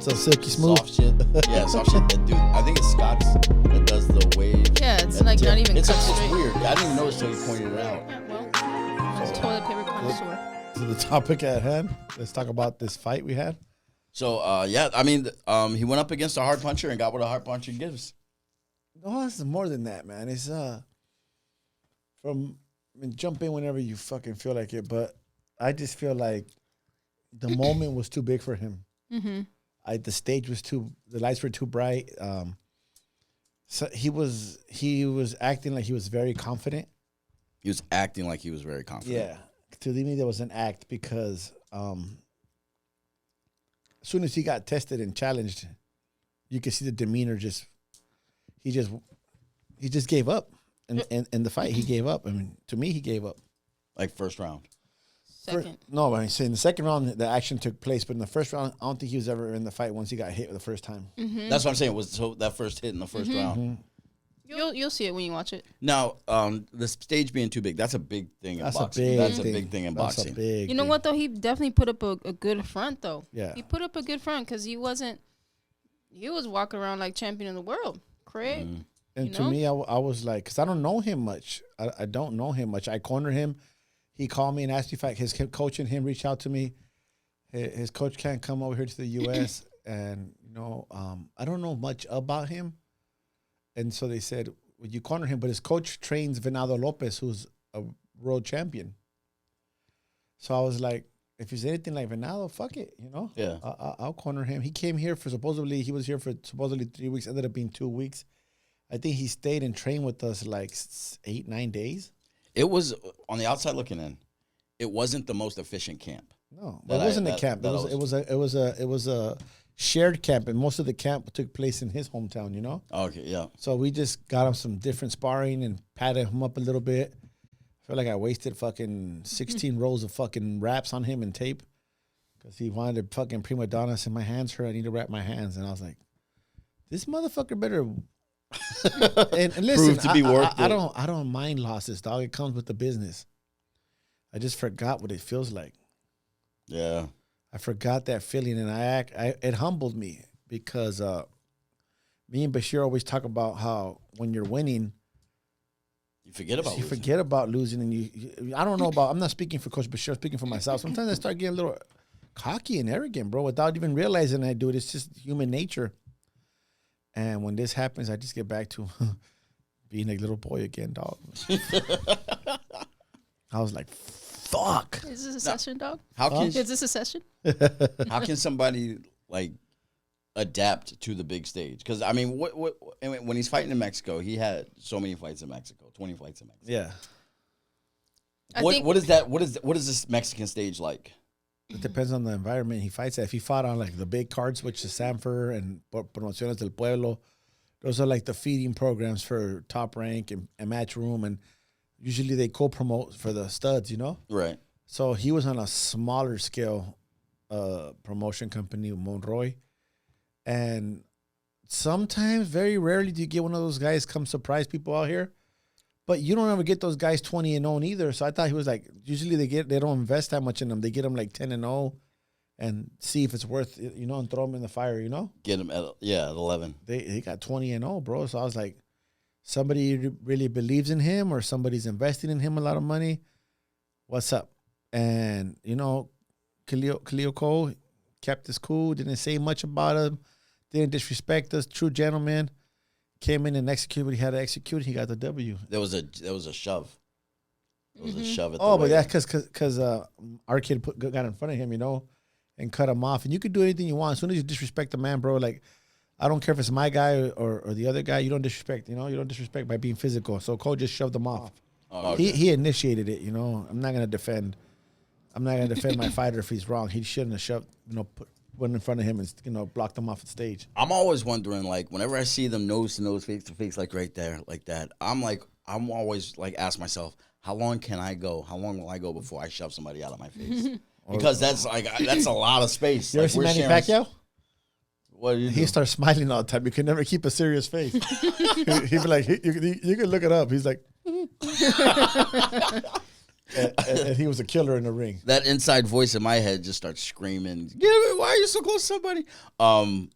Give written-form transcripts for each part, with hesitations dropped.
So silky smooth. Soft shit. Yeah, soft shit. Dude, I think it's Scott's that does the wave. Yeah, it's like not even it's cut it's straight. weird. I didn't even notice until you pointed it out. Yeah, well, it's toilet paper connoisseur. To the topic at hand, let's talk about this fight we had. So, yeah, I mean, he went up against a hard puncher and got what a hard puncher gives. No, it's more than that, man. It's jump in whenever you fucking feel like it, but I just feel like the moment was too big for him. Mm-hmm. The stage was the lights were too bright. So he was acting like he was very confident. He was acting like he was very confident. Yeah, to me there was an act because as soon as he got tested and challenged, you could see the demeanor he just gave up. In the fight, he gave up. I mean, to me, he gave up. Like first round. Second. No, I'm saying the second round, the action took place, but in the first round, I don't think he was ever in the fight once he got hit the first time. Mm-hmm. That's what I'm saying. Was so that first hit in the 1st round. Mm-hmm. You'll see it when you watch it. Now, the stage being too big, that's a big thing in boxing. That's a big thing in boxing. You know what, though? He definitely put up a good front, though. Yeah. He put up a good front because he was walking around like champion of the world. Craig. Mm. And to me, I was like, because I don't know him much. I don't know him much. I cornered him. He called me and asked me if his coach and him reached out to me. His coach can't come over here to the U.S. and, I don't know much about him. And so they said, would you corner him? But his coach trains Venado Lopez, who's a world champion. So I was like, if he's anything like Venado, fuck it, Yeah. I'll corner him. He came here he was here for supposedly 3 weeks, ended up being 2 weeks. I think he stayed and trained with us like 8-9 days. It was, on the outside looking in, it wasn't the most efficient camp. No, it wasn't a camp. It was a shared camp, and most of the camp took place in his hometown. Okay, yeah. So we just got him some different sparring and patted him up a little bit. I feel like I wasted fucking 16 rolls of fucking wraps on him and tape because he wanted to fucking prima donna. I said, my hands hurt. I need to wrap my hands, and I was like, this motherfucker better. and listen, to be worth I don't mind losses, dog. It comes with the business. I just forgot what it feels like. Yeah. I forgot that feeling, and it humbled me because me and Bashir always talk about how when you're winning, you forget about losing, and I don't know about. I'm not speaking for Coach Bashir. I'm speaking for myself. Sometimes I start getting a little cocky and arrogant, bro, without even realizing I do it. It's just human nature. And when this happens, I just get back to being a little boy again, dog. I was like, fuck. Is this a session, dog? Is this a session? How can somebody like adapt to the big stage? Because I mean, when he's fighting in Mexico, he had so many fights in Mexico, 20 fights in Mexico. Yeah. What is that? What is this Mexican stage like? It depends on the environment he fights at. If he fought on like the big cards, which is Sanford and Promociones del Pueblo, those are like the feeding programs for Top Rank and Matchroom, and usually they co-promote for the studs, Right. So he was on a smaller scale promotion company, Monroy, and sometimes, very rarely, do you get one of those guys come surprise people out here. But you don't ever get those guys 20-0 either. So I thought he was like, usually they don't invest that much in them. They get them like 10-0 and see if it's worth it, and throw them in the fire, Get them at 11. They got 20-0, bro. So I was like, somebody really believes in him or somebody's investing in him a lot of money. What's up? And, Khalil Cole kept his cool, didn't say much about him, didn't disrespect us, true gentleman. Came in and executed what he had to execute. He got the W. There was a shove. There was a shove at the but that's because our kid got in front of him, and cut him off. And you could do anything you want. As soon as you disrespect the man, bro, like, I don't care if it's my guy or the other guy. You don't disrespect, You don't disrespect by being physical. So Cole just shoved him off. Oh, okay. He initiated it, I'm not gonna defend. I'm not gonna defend my fighter if he's wrong. He shouldn't have shoved, went in front of him and blocked him off the stage. I'm always wondering, like, whenever I see them nose to nose, face to face, like right there, like that, I'm always like, ask myself, how long can I go? How long will I go before I shove somebody out of my face? Because that's a lot of space. You ever see Manny Pacquiao? What do you do? He starts smiling all the time. You can never keep a serious face. He'd be like, you can look it up. He's like, and he was a killer in the ring. That inside voice in my head just starts screaming, why are you so close to somebody?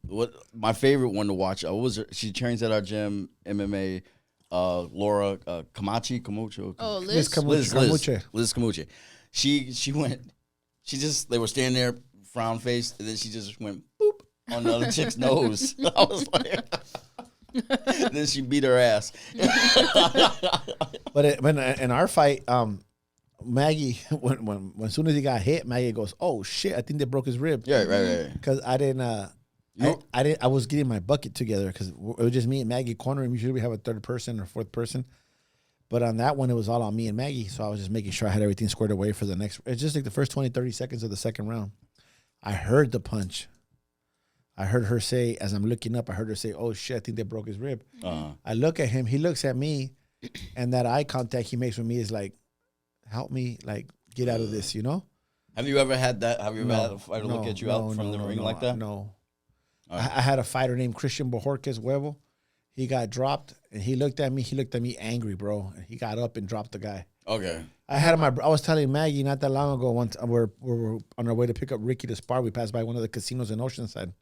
What my favorite one to watch, she trains at our gym, MMA, Laura Camacho. Oh, Liz Camuche. She went, they were standing there, frown faced, and then she just went, boop, on the other chick's nose. I was like, then she beat her ass. But in our fight, Maggie, when as soon as he got hit, Maggie goes, "Oh shit! I think they broke his rib." Yeah, right. Because I didn't, I was getting my bucket together because it was just me and Maggie cornering. Usually we have a third person or fourth person, but on that one it was all on me and Maggie. So I was just making sure I had everything squared away for the next. It's just like the first 20-30 seconds of the second round. I heard the punch. I heard her say, as I'm looking up, I heard her say, "Oh shit! I think they broke his rib." I look at him. He looks at me, and that eye contact he makes with me is like, help me, like, get out of this, you know? Have you ever had that? Have you ever had a fighter look at you out from the ring like that? No. Right. I had a fighter named Christian Bojorquez Huevo. He got dropped, and he looked at me. He looked at me angry, bro. And he got up and dropped the guy. Okay. I was telling Maggie not that long ago, once we're on our way to pick up Ricky to spar. We passed by one of the casinos in Oceanside.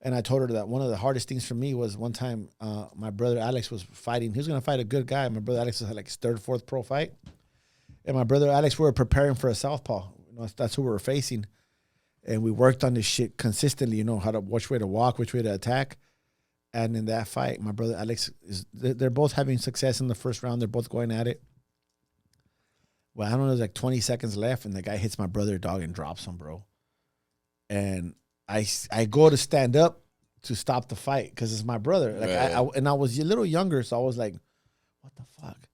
And I told her that one of the hardest things for me was one time my brother Alex was fighting. He was going to fight a good guy. My brother Alex had like his third, fourth pro fight. And my brother Alex, we were preparing for a southpaw. You know, that's who we were facing. And we worked on this shit consistently, you know, which way to walk, which way to attack. And in that fight, my brother Alex, they're both having success in the first round. They're both going at it. Well, I don't know, there's like 20 seconds left, and the guy hits my brother, dog, and drops him, bro. And I go to stand up to stop the fight because it's my brother. Like right. I was a little younger, so I was like, what the fuck?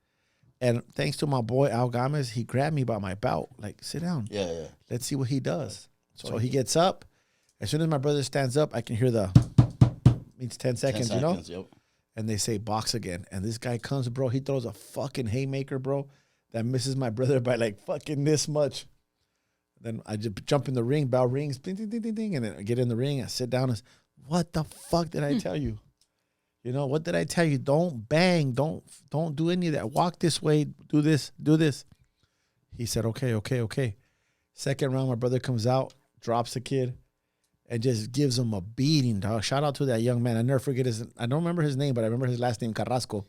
And thanks to my boy Al Gomez, he grabbed me by my belt, like, sit down. Yeah. Let's see what he does. So he gets up. As soon as my brother stands up, I can hear means 10 seconds, you know? Yep. And they say box again. And this guy comes, bro. He throws a fucking haymaker, bro, that misses my brother by like fucking this much. Then I just jump in the ring, bell rings, ding, ding, ding, ding, ding, and then I get in the ring. I sit down and what the fuck did I tell you? You know, what did I tell you? Don't bang. Don't do any of that. Walk this way. Do this. He said, okay. Second round, my brother comes out, drops the kid, and just gives him a beating, dog. Shout out to that young man. I never forget I don't remember his name, but I remember his last name, Carrasco.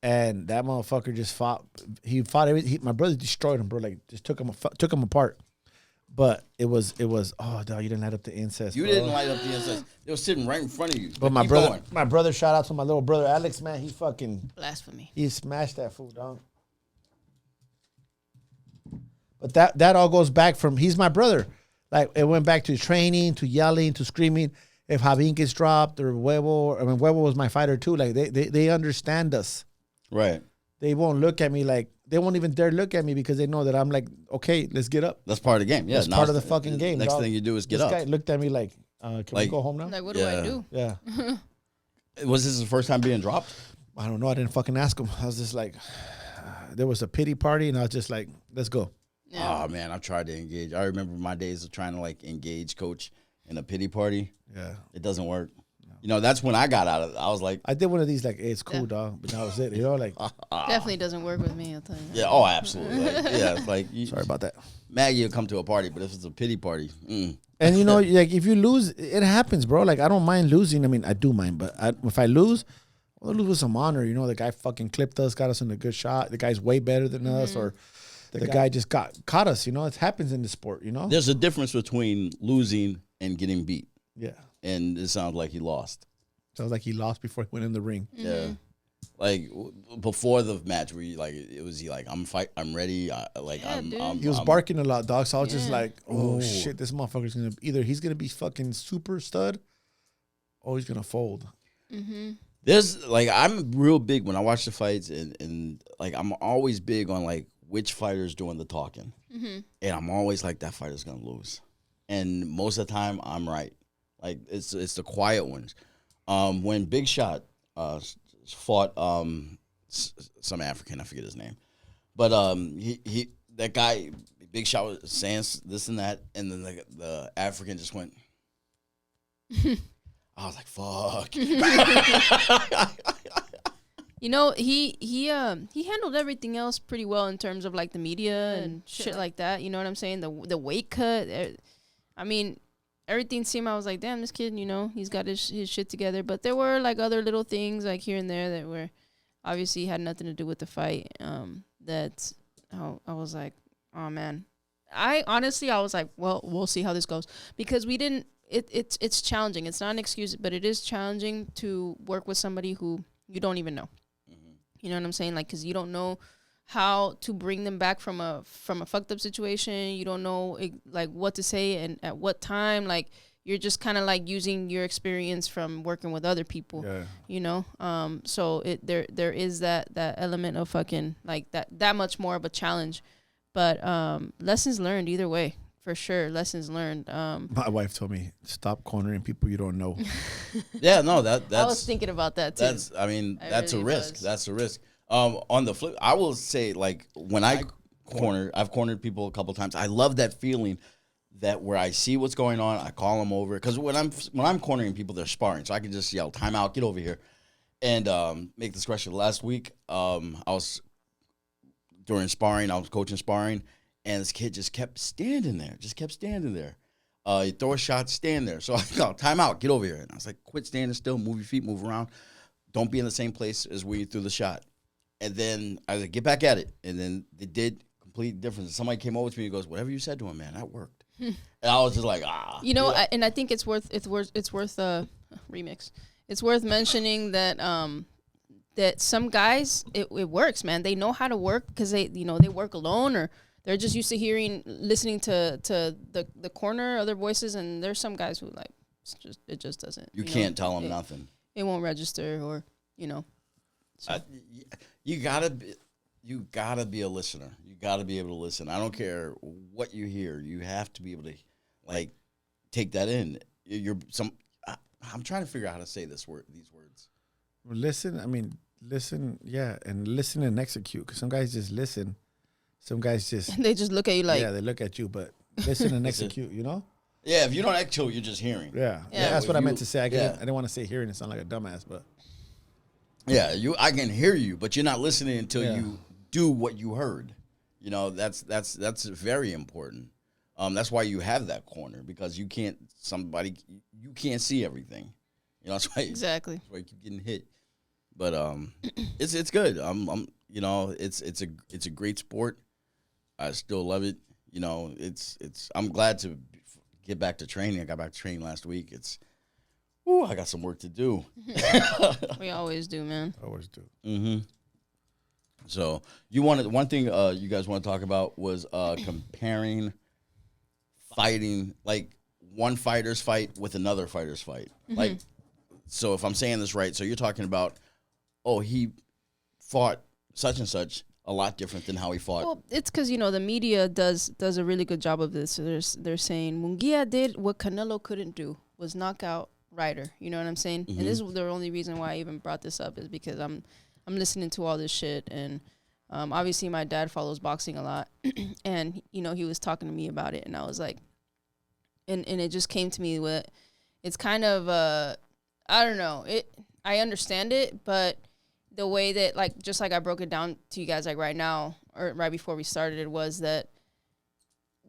And that motherfucker just fought. He fought everything. My brother destroyed him, bro. Like, just took him apart. But it was. Oh, dog, you didn't light up the incest. You bro. didn't light up the incest. They were sitting right in front of you. But my brother, shout out to my little brother Alex, man. He fucking blasphemy. He smashed that fool, dog. But that all goes back from he's my brother. Like, it went back to training, to yelling, to screaming. If Javín gets dropped or Huevo, I mean, Huevo was my fighter too. Like, they understand us. Right. They won't look at me like, they won't even dare look at me because they know that I'm like, okay, let's get up. That's part of the game. Yeah. That's part of the fucking game. Next dog. thing you do is get up. This guy looked at me like, can we go home now? Like, what do I do? Yeah. Was this the first time being dropped? I don't know. I didn't fucking ask him. I was just like, there was a pity party, and I was just like, let's go. Yeah. Oh, man, I've tried to engage. I remember my days of trying to, like, engage Coach in a pity party. Yeah. It doesn't work. You know, that's when I got out of it. I was like... I did one of these, like, hey, it's cool, dog. But that was it. You know, like... Definitely doesn't work with me, I'll tell you that. Yeah, oh, absolutely. Like, yeah, it's like... Sorry about that. Maggie will come to a party, but if it's a pity party... And, you know, like, if you lose, it happens, bro. Like, I don't mind losing. I mean, I do mind, but if I lose, I'll lose with some honor. You know, the guy fucking clipped us, got us in a good shot. The guy's way better than us, or the guy just caught us. You know, it happens in the sport, you know? There's a difference between losing and getting beat. Yeah. And it sounds like he lost. Sounds like he lost before he went in the ring. Yeah. Like, before the match, where you, like, it was he like, I'm ready. He was barking a lot, dog. So I was just like, oh, shit, this motherfucker's going to, either he's going to be fucking super stud or he's going to fold. There's, like, I'm real big when I watch the fights, and like, I'm always big on, like, which fighter's doing the talking. And I'm always like, that fighter's going to lose. And most of the time, I'm right. Like, it's the quiet ones. When Big Shot fought some African, I forget his name, but he that guy Big Shot was saying this and that, and then the African just went. I was like, fuck. You know, he handled everything else pretty well in terms of like the media and shit like that. You know what I'm saying? The weight cut. I mean, everything seemed. I was like, damn, this kid. You know, he's got his shit together. But there were like other little things like here and there that were obviously had nothing to do with the fight. That I was like, oh man. I was like, well, we'll see how this goes because we didn't. It's challenging. It's not an excuse, but it is challenging to work with somebody who you don't even know. You know what I'm saying? Like, because you don't know how to bring them back from a fucked up situation. You don't know like what to say and at what time. Like, you're just kind of like using your experience from working with other people. Yeah. You know. So there is that element of fucking like that much more of a challenge, but lessons learned either way. For sure, lessons learned. My wife told me, stop cornering people you don't know. Yeah, no, that's. I was thinking about that too. That's really a risk. That's a risk. On the flip, I will say, like, when I've cornered people a couple times. I love that feeling that where I see what's going on, I call them over. Because when I'm cornering people, they're sparring. So I can just yell, time out, get over here. And make this question. Last week, I was during sparring, I was coaching sparring. And this kid just kept standing there. You throw a shot, stand there. So I go, time out, get over here. And I was like, quit standing still, move your feet, move around. Don't be in the same place as where you threw the shot. And then I was like, get back at it. And then it did complete difference. Somebody came over to me and goes, whatever you said to him, man, that worked. And I was just like, You know, and I think it's worth remix. It's worth mentioning that that some guys, it works, man. They know how to work because they work alone or they're just used to listening to the corner, other voices, and there's some guys who like it just doesn't. You can't tell them nothing. It won't register, or So. You gotta be a listener. You gotta be able to listen. I don't care what you hear. You have to be able to like take that in. I'm trying to figure out how to say these words. Listen. I mean, listen. Yeah, and listen and execute. Because some guys just listen. Some guys they just look at you like they look at you, but listen and execute. You know. Yeah, if you don't execute, you're just hearing. Yeah. That's what I meant to say. I didn't want to say hearing. It sound like a dumbass, but. Yeah, I can hear you, but you're not listening until you do what you heard. You know, that's very important. That's why you have that corner because you can't see everything. You know, that's why exactly. That's why you keep getting hit. But it's good. It's a great sport. I still love it. You know, I'm glad to get back to training. I got back to training last week. I got some work to do. We always do, man. Always do. Mm-hmm. So one thing you guys want to talk about was comparing fighting, like one fighter's fight with another fighter's fight. Mm-hmm. Like, so if I'm saying this right, so you're talking about, he fought such and such a lot different than how he fought. Well, it's because, the media does a really good job of this. So they're saying Munguia did what Canelo couldn't do, was knock out Ryder. You know what I'm saying? Mm-hmm. And this is the only reason why I even brought this up is because I'm listening to all this shit. And obviously my dad follows boxing a lot. And, he was talking to me about it. And I was like, and it just came to me with, it's kind of, I don't know. I understand it, but the way that, like, just like I broke it down to you guys, like, right now, or right before we started, was that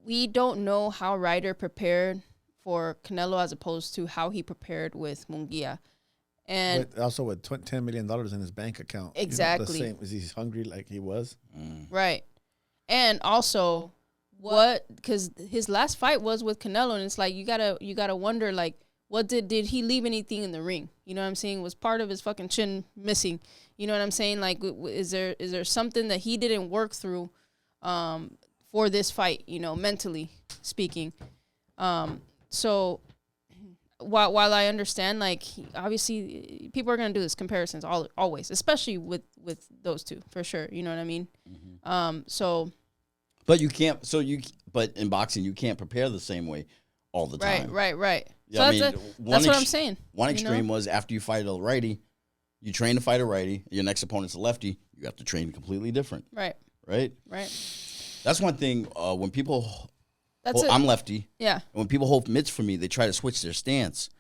we don't know how Ryder prepared for Canelo as opposed to how he prepared with Munguia. And also with $10 million in his bank account. Exactly. The same, is he hungry like he was? Right. And also, because his last fight was with Canelo, and it's like, you gotta wonder, like, what did he leave anything in the ring? You know what I'm saying? Was part of his fucking chin missing? You know what I'm saying? Like, is there something that he didn't work through for this fight, mentally speaking? So while I understand, like, obviously people are going to do this comparisons always, especially with those two, for sure. You know what I mean? Mm-hmm. But you can't, but in boxing, you can't prepare the same way all the time. Right. Yeah, so that's what I'm saying. One extreme was after you fight a righty, you train to fight a righty, your next opponent's a lefty, you have to train completely different. Right. That's one thing, when people, I'm lefty. Yeah. And when people hold mitts for me, they try to switch their stance.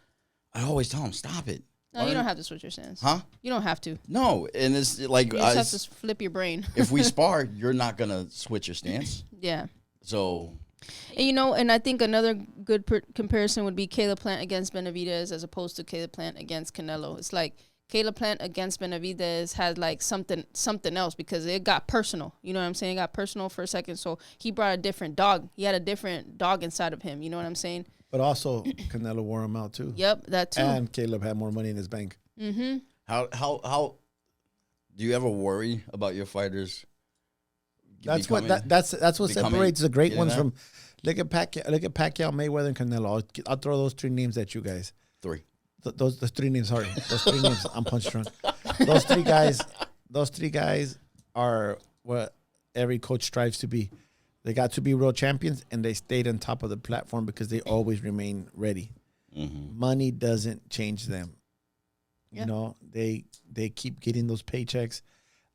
I always tell them, stop it. No, you don't have to switch your stance. Huh? You don't have to. No, and it's like You just have to flip your brain. if we spar, you're not gonna switch your stance. Yeah. So, And and I think another good comparison would be Caleb Plant against Benavidez as opposed to Caleb Plant against Canelo. It's like Caleb Plant against Benavidez had like something else because it got personal. You know what I'm saying? It got personal for a second. So he brought a different dog. He had a different dog inside of him. You know what I'm saying? But also, Canelo wore him out too. Yep, that too. And Caleb had more money in his bank. Mm-hmm. how do you ever worry about your fighters? That's what separates the great ones from. Look at Pacquiao, Mayweather, and Canelo. I'll throw those three names at you guys. Three. Those three names. Sorry, those three names. I'm punch drunk. Those three guys are what every coach strives to be. They got to be world champions, and they stayed on top of the platform because they always remain ready. Mm-hmm. Money doesn't change them. Yeah. You know, they keep getting those paychecks.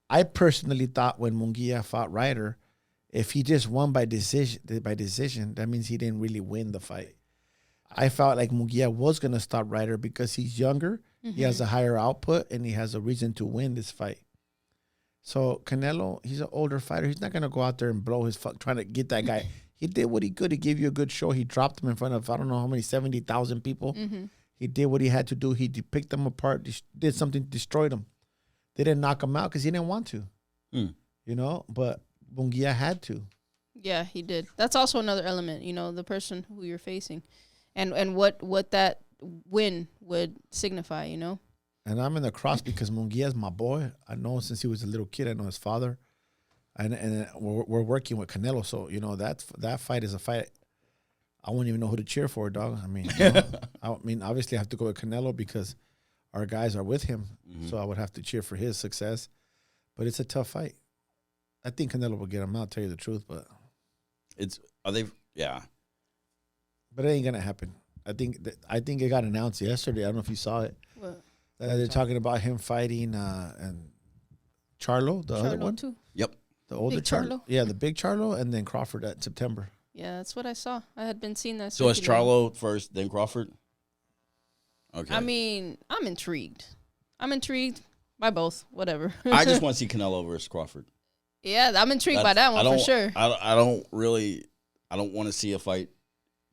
I personally thought when Munguia fought Ryder, if he just won by decision, that means he didn't really win the fight. I felt like Munguia was going to stop Ryder because he's younger, he has a higher output, and he has a reason to win this fight. So Canelo, he's an older fighter. He's not going to go out there and blow his fuck trying to get that guy. He did what he could. He gave you a good show. He dropped him in front of, I don't know how many, 70,000 people. Mm-hmm. He did what he had to do. He picked them apart, did something, destroyed them. They didn't knock him out because he didn't want to. You know, but Munguia had to. Yeah, he did. That's also another element, the person who you're facing and what that win would signify, And I'm in the cross because Munguia's my boy. I know him since he was a little kid. I know his father. And we're working with Canelo. So, that fight is a fight. I wouldn't even know who to cheer for, dog. I mean, obviously I have to go with Canelo because our guys are with him. So I would have to cheer for his success. But it's a tough fight. I think Canelo will get him out, tell you the truth, but yeah. But it ain't gonna happen. I think it got announced yesterday. I don't know if you saw it. What? They're talking about him fighting and Charlo, the other one. Too. Yep. The older Big Charlo. Charlo. Yeah, the big Charlo, and then Crawford at September. Yeah, that's what I saw. I had been seeing that. So it's Charlo first, then Crawford? Okay. I mean, I'm intrigued. By both, whatever. I just want to see Canelo versus Crawford. Yeah, I'm intrigued by that one for sure. I don't want to see a fight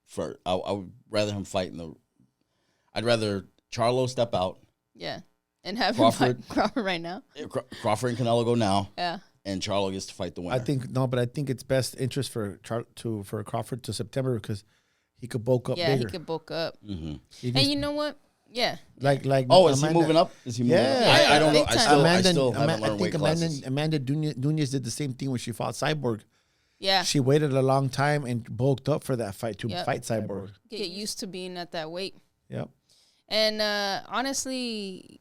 for. I would rather him fight I'd rather Charlo step out. Yeah, and have Crawford him fight Crawford right now. Crawford and Canelo go now. Yeah, and Charlo gets to fight the winner. I think it's best interest for Crawford to September because he could bulk up. Yeah, bigger. he could bulk up. Mm-hmm. And you know what? Yeah. Like. Oh, is he moving up? Is he moving up? I don't know. I still haven't learned weight classes. Amanda Nunes did the same thing when she fought Cyborg. Yeah. She waited a long time and bulked up for that fight to fight Cyborg. Get used to being at that weight. Yep. And honestly,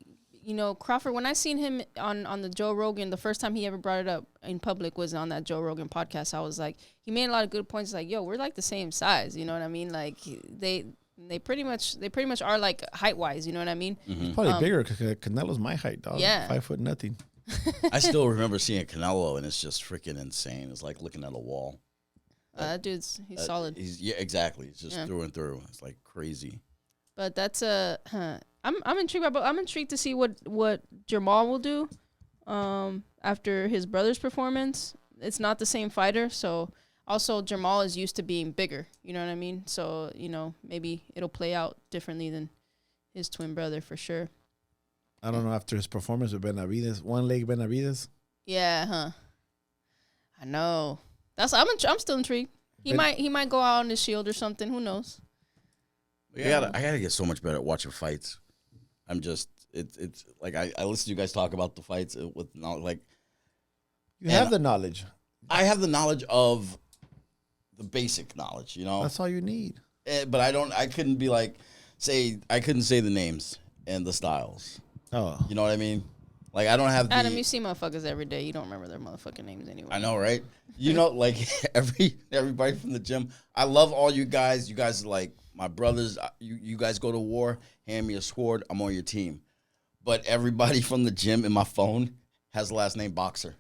Crawford, when I seen him on the Joe Rogan, the first time he ever brought it up in public was on that Joe Rogan podcast. I was like, he made a lot of good points. Like, yo, we're like the same size. You know what I mean? Like they pretty much are like height wise. You know what I mean? Mm-hmm. Probably bigger because Canelo's my height, dog. Yeah. 5 foot nothing. I still remember seeing Canelo, and it's just freaking insane. It's like looking at a wall. That dude's he's solid. Exactly. It's just through and through. It's like crazy. But that's I'm intrigued by. I'm intrigued to see what Jamal will do after his brother's performance. It's not the same fighter, so also Jamal is used to being bigger. You know what I mean? So maybe it'll play out differently than his twin brother for sure. I don't know after his performance with Benavidez, one leg Benavidez. Yeah, huh? I know. I'm still intrigued. He might go out on his shield or something. Who knows? I gotta get so much better at watching fights. I'm just it's like I listen to you guys talk about the fights with like you have the knowledge. I have the knowledge of the basic knowledge, That's all you need. But I couldn't be like I couldn't say the names and the styles. Oh, you know what I mean? Like I don't have. Adam, you see motherfuckers every day. You don't remember their motherfucking names anyway. I know, right? Like everybody from the gym. I love all you guys. You guys are like my brothers. You guys go to war. Hand me a sword. I'm on your team. But everybody from the gym in my phone has the last name Boxer.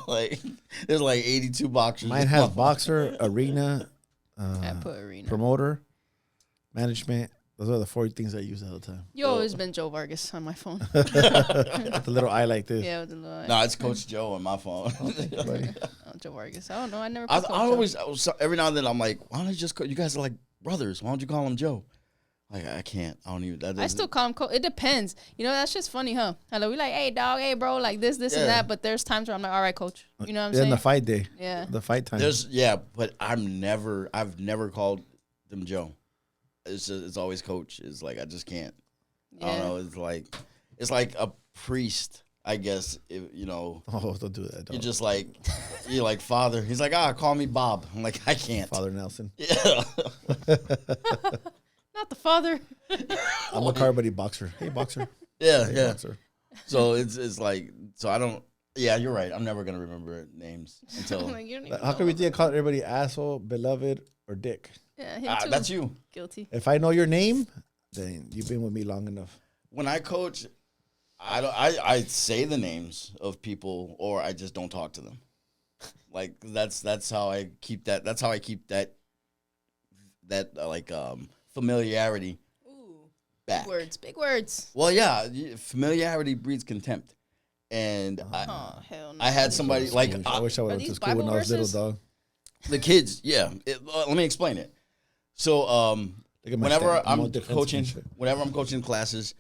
Like there's like 82 boxers. Mine has Boxer, Arena, I put Arena. Promoter. management. Those are the 4 things I use all the time. You always been Joe Vargas on my phone. With the little eye like this. Yeah, with the little eye. No, it's Coach Joe on my phone. Buddy. Joe Vargas. I don't know. I never. I put Coach Joe. always every now and then I'm like, why don't you just call, you guys are like brothers? Why don't you call him Joe? Like I can't. I don't even. That I still call him Coach. It depends. You know, that's just funny, huh? Hello, we like, hey dog, hey bro, like this and that. But there's times where I'm like, all right, Coach. You know what I'm saying? In the fight day. Yeah. The fight time. But I've never called them Joe. It's always Coach. It's like I just can't. Yeah. I don't know. It's like a priest, I guess. You know. Oh, don't do that. You're just like you're like Father. He's like, call me Bob. I'm like, I can't. Father Nelson. Yeah. Not the father. I'm a Carbody boxer. Hey, boxer. Yeah, Hey, yeah. boxer. So it's like I don't. Yeah, you're right. I'm never gonna remember names until. Like, you don't even How know. come we think I call everybody asshole, beloved, or dick? Yeah, him too. That's you. Guilty. If I know your name, then you've been with me long enough. When I coach, I say the names of people, or I just don't talk to them. Like that's how I keep that. That's how I keep that familiarity Ooh. back. Big words. Well, yeah, familiarity breeds contempt, and Oh hell no. I had somebody like I wish I would have went to these school when Bible I was little, verses? dog. the kids. Yeah, let me explain it. So Look at my whenever stat. I'm I'm all defensive coaching, and shit. whenever I'm coaching classes,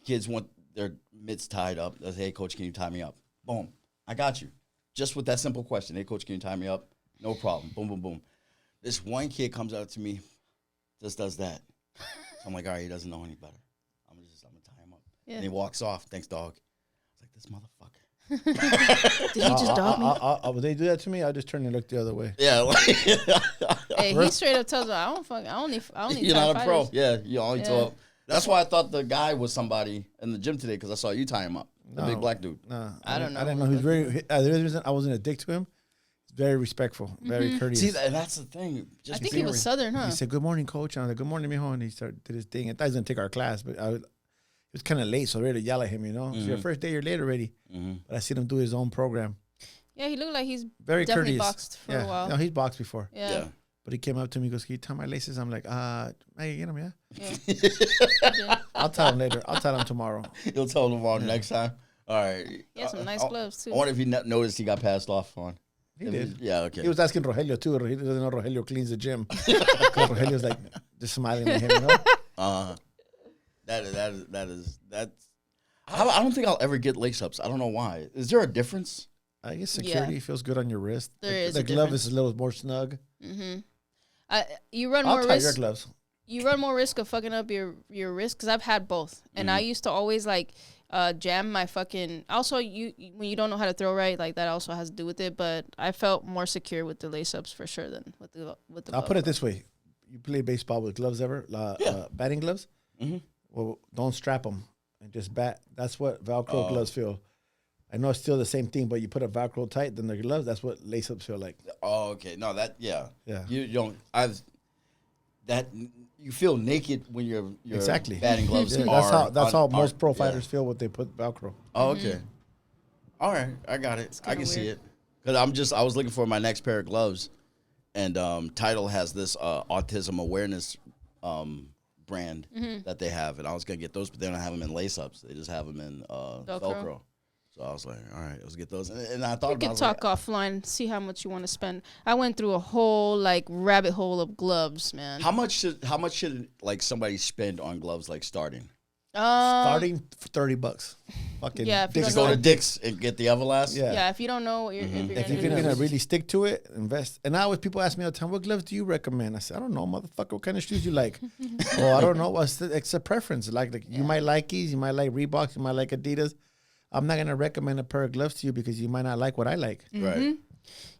kids want their mitts tied up. They say, "Hey, coach, can you tie me up?" Boom, I got you. Just with that simple question, "Hey, coach, can you tie me up?" No problem. Boom, boom, boom. This one kid comes up to me, just does that. So I'm like, all right, he doesn't know any better. I'm gonna tie him up. Yeah. And he walks off. Thanks, dog. I was like, this motherfucker. Did he just dog me? When they do that to me, I just turn and look the other way. Yeah, like, Hey, he straight up tells me, I only you're tie not a pro. fighters. Yeah, you only Yeah. talk. That's why I thought the guy was somebody in the gym today because I saw you tie him up. The big black dude. Nah, I don't know. I didn't know. He's very. The reason I wasn't a dick to him. He's very respectful, very courteous. See, that's the thing. I think he was Southern, huh? He said, "Good morning, coach." And I was like, "Good morning, mijo." And he did his thing. I thought he was gonna take our class, but it was kind of late, so I ready to yell at him. You know, it's your first day. You're late already. But I seen him do his own program. Yeah, he looked like he's Very definitely courteous. boxed for a while. No, he's boxed before. Yeah. But he came up to me, he goes, "Can you tie my laces?" I'm like, hey, get him, yeah. Yeah. I'll tell him later. I'll tell him tomorrow. You'll tell him tomorrow next time. All right. He has some nice gloves, too. I wonder if he noticed he got passed off on. He did. Yeah, okay. He was asking Rogelio too. He doesn't know Rogelio cleans the gym. Because Rogelio's like just smiling at him, you know? That's. I don't think I'll ever get lace ups. I don't know why. Is there a difference? I guess security Yeah. feels good on your wrist. There is The a glove difference. is a little more snug. You run I'll more tie your risk. gloves. You run more risk of fucking up your wrist because I've had both, and I used to always like jam my fucking. Also, when you don't know how to throw right, like that also has to do with it. But I felt more secure with the lace ups for sure than with the I'll glove. put it this way: you play baseball with gloves ever? Batting gloves? Well, don't strap them and just bat. That's what Velcro gloves feel. I know it's still the same thing, but you put a Velcro tight, then the gloves. That's what lace ups feel like. Oh, okay. No, Yeah. You don't. You feel naked when your Exactly. batting gloves Yeah, are. that's how most pro yeah. fighters feel when they put Velcro. Oh, okay. All right, I got it. I can see it. Because I was looking for my next pair of gloves, and Tidal has this autism awareness brand that they have, and I was gonna get those, but they don't have them in lace ups. They just have them in Velcro. So I was like, all right, let's get those. And I thought We could talk offline, see how much you want to spend. I went through a whole like rabbit hole of gloves, man. how much should like somebody spend on gloves like starting? Starting for $30. Fucking Yeah, if you Dick's don't Go know. to Dick's and get the Everlast. Yeah. Yeah, if you don't know what you're, If you're gonna really stick to it, invest. And now, people ask me all the time, "What gloves do you recommend?" I said, "I don't know, motherfucker. What kind of shoes you like?" Oh, I don't know. It's a preference. Like you might like these, you might like Reeboks, you might like Adidas. I'm not gonna recommend a pair of gloves to you because you might not like what I like. Right.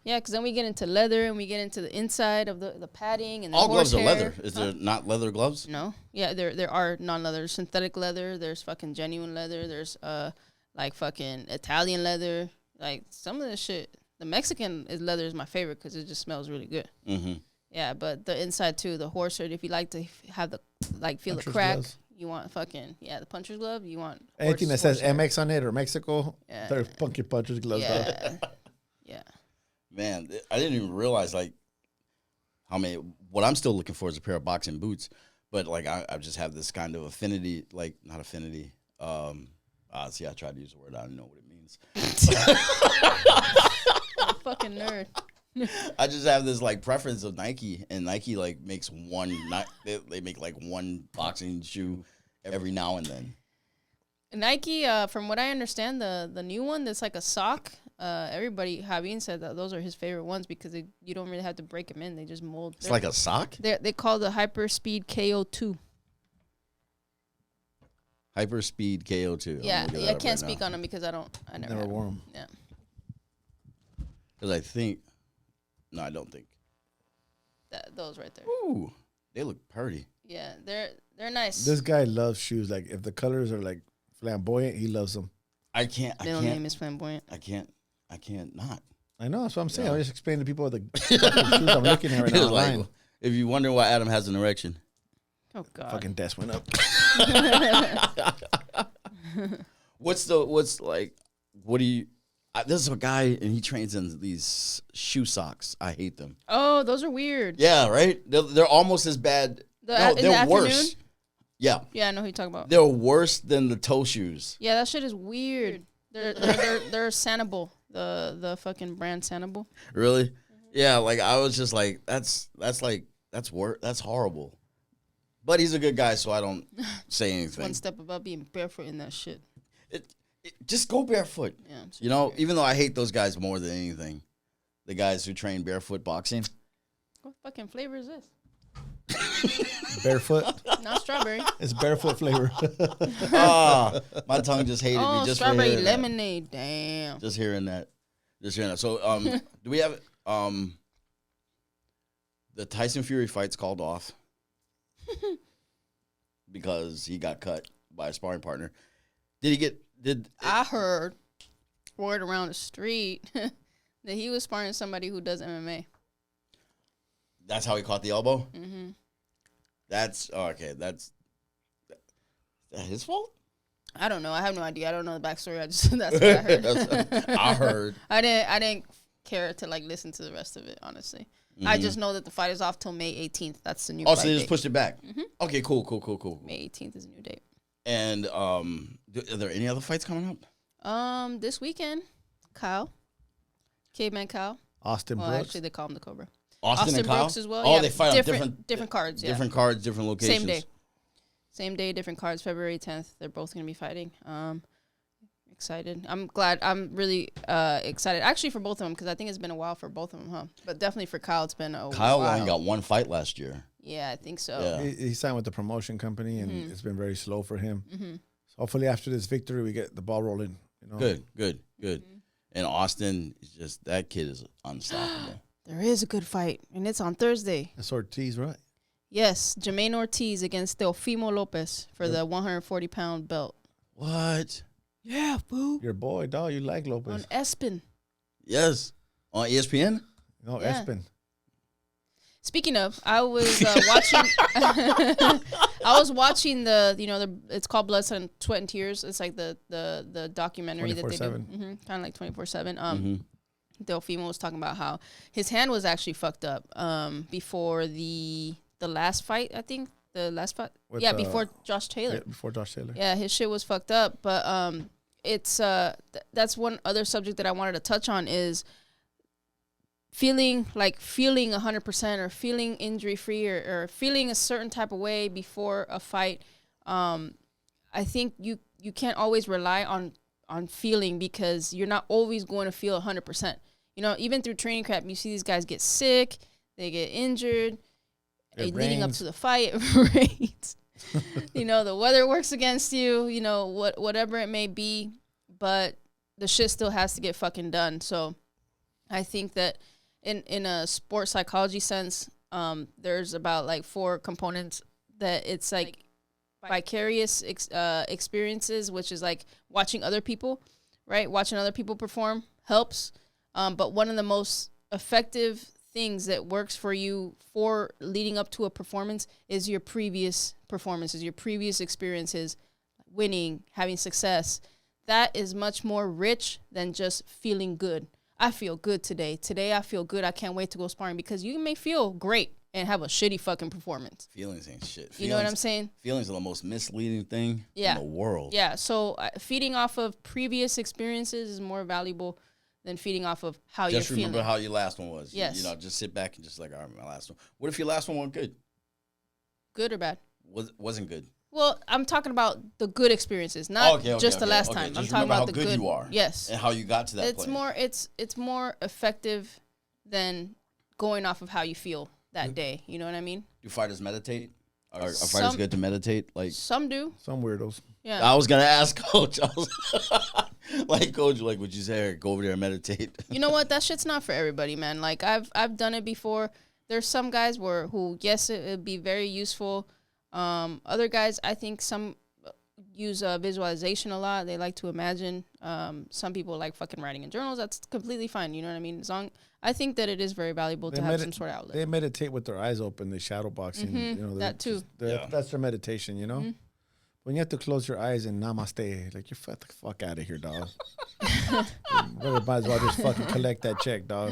Yeah, because then we get into leather and we get into the inside of the padding and the All gloves are horsehair. leather. Is there not leather gloves? No. Yeah, there are non-leather. Synthetic leather. There's fucking genuine leather. There's like fucking Italian leather. Like some of the shit. The Mexican leather is my favorite because it just smells really good. Mm-hmm. Yeah, but the inside too, the horsehair. If you like to have the feel Puncher's the crack, gloves. you want fucking the puncher's glove. You want Anything that says horsehair. MX on it or Mexico, Yeah. they're funky puncher's gloves. dog. Yeah, yeah. Man, I didn't even realize like how many. What I'm still looking for is a pair of boxing boots But like I just have this kind of affinity, like not affinity. See, I tried to use the word. I don't know what it means. Fucking nerd. I just have this like preference of Nike, and Nike like makes they make like one boxing shoe every now and then. Nike, from what I understand, the new one that's like a sock. Everybody, Javier said that those are his favorite ones because you don't really have to break them in; they just mold. It's like a sock. They call the Hyperspeed KO2. Hyperspeed KO2. Yeah, I can't speak on them because I never wore them. Yeah, because I don't think. Those right there. Ooh, they look pretty. Yeah, they're nice. This guy loves shoes. Like if the colors are like flamboyant, he loves them. Middle name is flamboyant. I can't not. I know, that's what I'm saying. I was just explaining to people the shoes I'm looking at right now online. Like, if you wonder why Adam has an erection. Oh God. Fucking desk went up. This is a guy and he trains in these shoe socks. I hate them. Oh, those are weird. Yeah, right? They're almost as bad. They're worse. Yeah. Yeah, I know who you're talking about. They're worse than the toe shoes. Yeah, that shit is weird. They're Sanibel, the fucking brand Sanibel. Really? Mm-hmm. Yeah, like I was just like, that's horrible. But he's a good guy, so I don't say anything. One step above being barefoot in that shit. Just go barefoot. Yeah, even though I hate those guys more than anything, the guys who train barefoot boxing. What fucking flavor is this? Barefoot? Not strawberry. It's barefoot flavor. My tongue just hated me just strawberry for hearing lemonade. That. Damn. Just hearing that. So, do we have the Tyson Fury fight's called off because he got cut by a sparring partner? I heard word around the street that he was sparring somebody who does MMA. That's how he caught the elbow? Mm-hmm. That's okay. That's his fault? I don't know. I have no idea. I don't know the backstory. That's what I heard. I heard. I didn't care to like listen to the rest of it, honestly. Mm-hmm. I just know that the fight is off till May 18th. That's the new fight so they just date. pushed it back? Mm-hmm. Okay, cool. May 18th is a new date. And are there any other fights coming up? This weekend, Caveman Kyle. Austin Brooks. Actually, they call him the Cobra. Austin and Kyle? Brooks as well. Oh, yeah. they fight on different cards. Yeah. Different cards, different locations. Same day, different cards. February 10th. They're both going to be fighting. Excited. I'm glad. I'm really excited. Actually, for both of them, because I think it's been a while for both of them, huh? But definitely for Kyle, it's been a while. Kyle only got one fight last year. Yeah, I think so. Yeah. He signed with the promotion company, and it's been very slow for him. Mm-hmm. So hopefully, after this victory, we get the ball rolling. Good. Mm-hmm. And Austin, that kid is unstoppable. There is a good fight, and it's on Thursday. That's Ortiz, right? Yes, Jermaine Ortiz against Teofimo Lopez for the 140-pound belt. What? Yeah, boo. Your boy, dog. You like Lopez. On ESPN. Yes. On ESPN? No, yeah. ESPN. Speaking of, I was watching. I was watching it's called Blood, Sweat, and Tears. It's like the documentary that they do, kind of like 24/7. Delfimo was talking about how his hand was actually fucked up before the last fight. I think the last fight. Before Josh Taylor. Yeah, before Josh Taylor. Yeah, his shit was fucked up. But it's that's one other subject that I wanted to touch on is feeling 100% or feeling injury free or feeling a certain type of way before a fight. I think you can't always rely on feeling because you're not always going to feel 100%. Even through training camp, you see these guys get sick, they get injured, leading up to the fight. It rains. The weather works against you, whatever it may be, but the shit still has to get fucking done. So I think that in a sports psychology sense, there's about like 4 components that it's like vicarious experiences, which is like watching other people, right? Watching other people perform helps. But one of the most effective things that works for you for leading up to a performance is your previous performances, your previous experiences, winning, having success. That is much more rich than just feeling good. I feel good today. Today I feel good. I can't wait to go sparring because you may feel great and have a shitty fucking performance. Feelings ain't shit. You know what I'm saying? Feelings are the most misleading thing in the world. Yeah, so feeding off of previous experiences is more valuable than feeding off of how you're feeling. Just remember how your last one was. Yes. You know, just sit back and just like, all right, my last one. What if your last one wasn't good? Good or bad? Wasn't good. Well, I'm talking about the good experiences, not just the last time. Just I'm talking about how the good you are. Yes. And how you got to that It's place. it's more effective than going off of how you feel that day. You know what I mean? Do fighters meditate? Are fighters good to meditate? Like some do. Some weirdos. Yeah. I was gonna ask Coach. I was like, Coach, like, would you say go over there and meditate? You know what? That shit's not for everybody, man. Like I've done it before. There's some guys who yes, it would be very useful. Other guys, I think some use visualization a lot. They like to imagine. Some people like fucking writing in journals. That's completely fine. You know what I mean? I think that it is very valuable to have some sort of outlet. They meditate with their eyes open. They shadow boxing. You know, that too. That's their meditation. You know, when you have to close your eyes and namaste, like you're the fuck out of here, dog. You might as well just fucking collect that check, dog.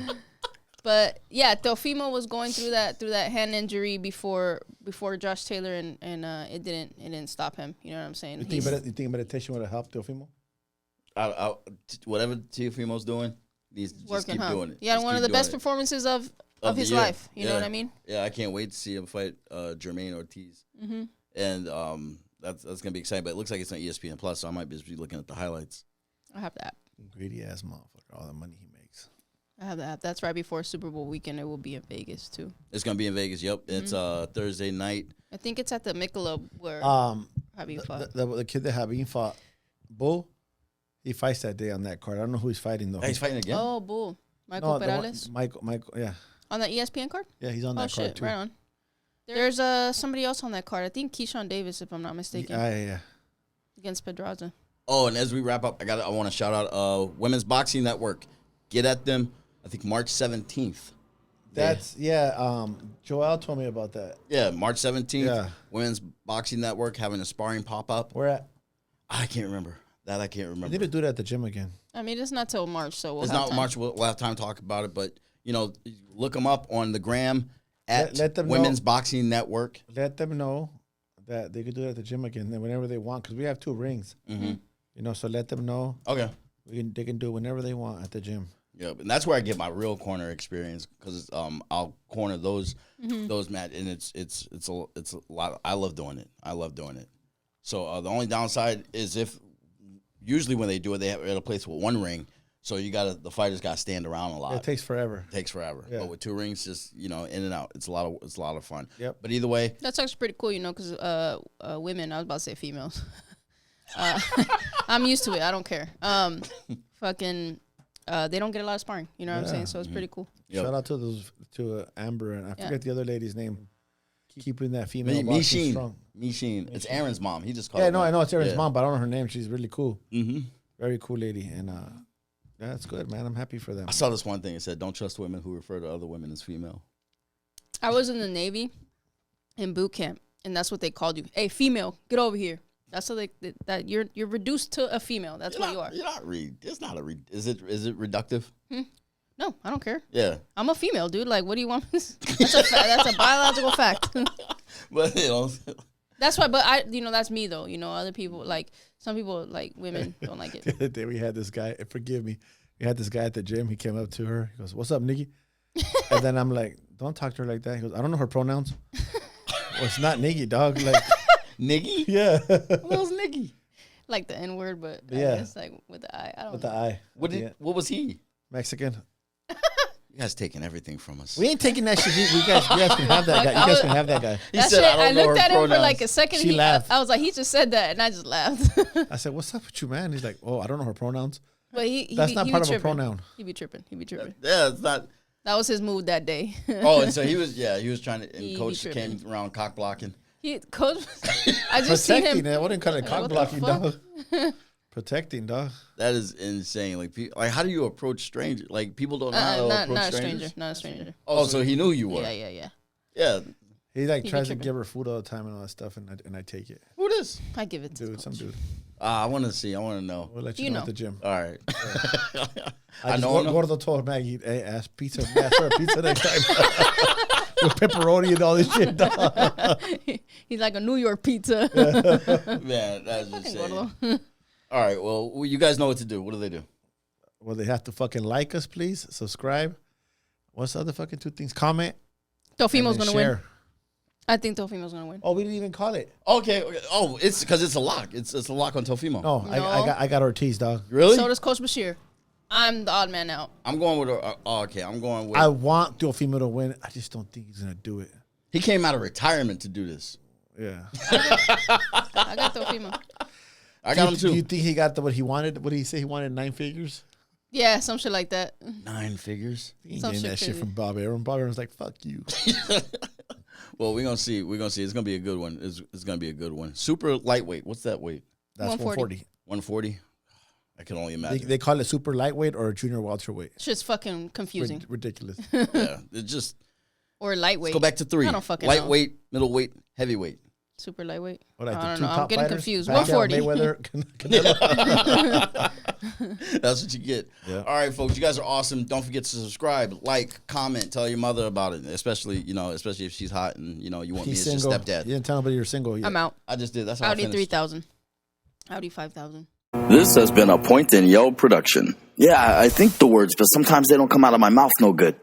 But yeah, Teofimo was going through that hand injury before Josh Taylor, and it didn't stop him. You know what I'm saying? You think meditation would have helped Teofimo? Whatever Teofimo's doing, he's just keep doing it. Yeah, one of the best performances of his life. You know what I mean? Yeah, I can't wait to see him fight Jermaine Ortiz. And that's gonna be exciting. But it looks like it's on ESPN Plus, so I might just be looking at the highlights. I have that. Greedy ass motherfucker! All the money he makes. I have that. That's right before Super Bowl weekend. It will be in Vegas too. It's gonna be in Vegas. Yep, it's Thursday night. I think it's at the Michelob where Habib fought. The kid that Habib fought, Bull, he fights that day on that card. I don't know who he's fighting though. Hey, he's fighting again. Oh, Bull, Michael Perales. Michael, yeah. On the ESPN card? Yeah, he's on that card too. Right on. There's somebody else on that card. I think Keyshawn Davis, if I'm not mistaken. Yeah. Against Pedraza. Oh, and as we wrap up, I want to shout out Women's Boxing Network. Get at them. I think March 17th. Joel told me about that. Yeah, March 17th. Yeah. Women's Boxing Network having a sparring pop-up. Where at? I can't remember. I can't remember. I need to do that at the gym again. I mean, it's not till March, so it's not March. We'll have time to talk about it, but, you know, look them up on the gram at Women's Boxing Network. Let them know that they could do it at the gym again whenever they want, because we have 2 rings. Mm-hmm. You know, so let them know. Okay. They can do it whenever they want at the gym. Yeah, and that's where I get my real corner experience, because I'll corner those match, and it's a lot. I love doing it. So the only downside is if usually when they do it, they have at a place with 1 ring, so the fighters got to stand around a lot. It takes forever. Yeah. But with 2 rings, just in and out, it's a lot of fun. Yep. But either way, that's actually pretty cool, you know, because women. I was about to say females. I'm used to it. I don't care. They don't get a lot of sparring. You know what I'm saying? So it's pretty cool. Yep. Shout out to Amber, and I forget the other lady's name. Keeping that female boxing strong. Misheen. It's Aaron's mom. He just called. Yeah, no, I know it's Aaron's mom, but I don't know her name. She's really cool. Mm-hmm. Very cool lady, and that's good, man. I'm happy for them. I saw this one thing. It said, "Don't trust women who refer to other women as female." I was in the Navy in boot camp, and that's what they called you. Hey, female, get over here. That's what that you're reduced to a female. That's what you are. You're not It's not is it reductive? No, I don't care. Yeah, I'm a female, dude. Like, what do you want? That's a biological fact. But that's why. But that's me though. You know, other people like some people like women don't like it. The other day we had this guy. Forgive me. We had this guy at the gym. He came up to her. He goes, "What's up, Nikki?" And then I'm like, "Don't talk to her like that." He goes, "I don't know her pronouns." Well, it's not Nikki, dog. Like Nikki. Yeah. What's Nikki? Like the N word, but yeah, I guess like with the I. I don't. With know. the I. What was he? Mexican. You guys taking everything from us. We ain't taking that shit. You guys can have that guy. You guys can have that guy. He said, I looked at him for like a second. She laughed. I was like, he just said that, and I just laughed. I said, "What's up with you, man?" He's like, "Oh, I don't know her pronouns." But that's not part of a pronoun. He'd be tripping. Yeah, it's not. That was his mood that day. Oh, and so he was trying to, and Coach came around cock blocking. Coach, I just seen him. I wouldn't call it cock blocking, dog. Protecting, dog. That is insane. Like how do you approach strangers? Like, people don't know how to approach strangers. Not a stranger. Oh, so he knew you were. Yeah. He tries to give her food all the time and all that stuff, and I take it. Who this? I give it to some dude. I want to see. I want to know. We'll let you know at the gym. All right. I know. Gordo told Maggie, "Hey, ask for a pizza next time." with pepperoni and all this shit. Dog. He's like a New York pizza. Man, that's insane. All right, well, you guys know what to do. What do they do? Well, they have to fucking like us, please. Subscribe. What's the other fucking 2 things? Comment. Teofimo's going to win. I think Teofimo's going to win. Oh, we didn't even call it. Okay. Oh, it's because it's a lock. It's a lock on Teofimo. No, I got Ortiz, dog. Really? So does Coach Bashir. I'm the odd man out. I'm going with. Okay, I'm going with. I want Teofimo to win. I just don't think he's gonna do it. He came out of retirement to do this. Yeah. I got Teofimo. I got him too. Do you think he got what he wanted? What did he say? He wanted 9 figures. Yeah, some shit like that. 9 figures. He ain't getting that shit from Bob Aaron. Bob Aaron's like, fuck you. Well, we're gonna see. We're gonna see. It's gonna be a good one. It's gonna be a good one. Super lightweight. What's that weight? That's 140. 140. I can only imagine. They call it super lightweight or junior welterweight. It's just fucking confusing. Ridiculous. Yeah, it's just. Or lightweight. Let's go back to 3. I don't fucking lightweight, middleweight, heavyweight. Super lightweight. What, like I don't the 2 know. top I'm getting fighters? confused. Pacquiao, 140. Mayweather, Canelo. That's what you get. Yeah. All right, folks. You guys are awesome. Don't forget to subscribe, like, comment, tell your mother about it. Especially if she's hot and you want He's me as single. your stepdad. You didn't tell nobody you're single yet. I'm out. I just did. That's how Audi I finished. 3000. Audi 5000. This has been a Point and Yell production. Yeah, I think the words, but sometimes they don't come out of my mouth no good.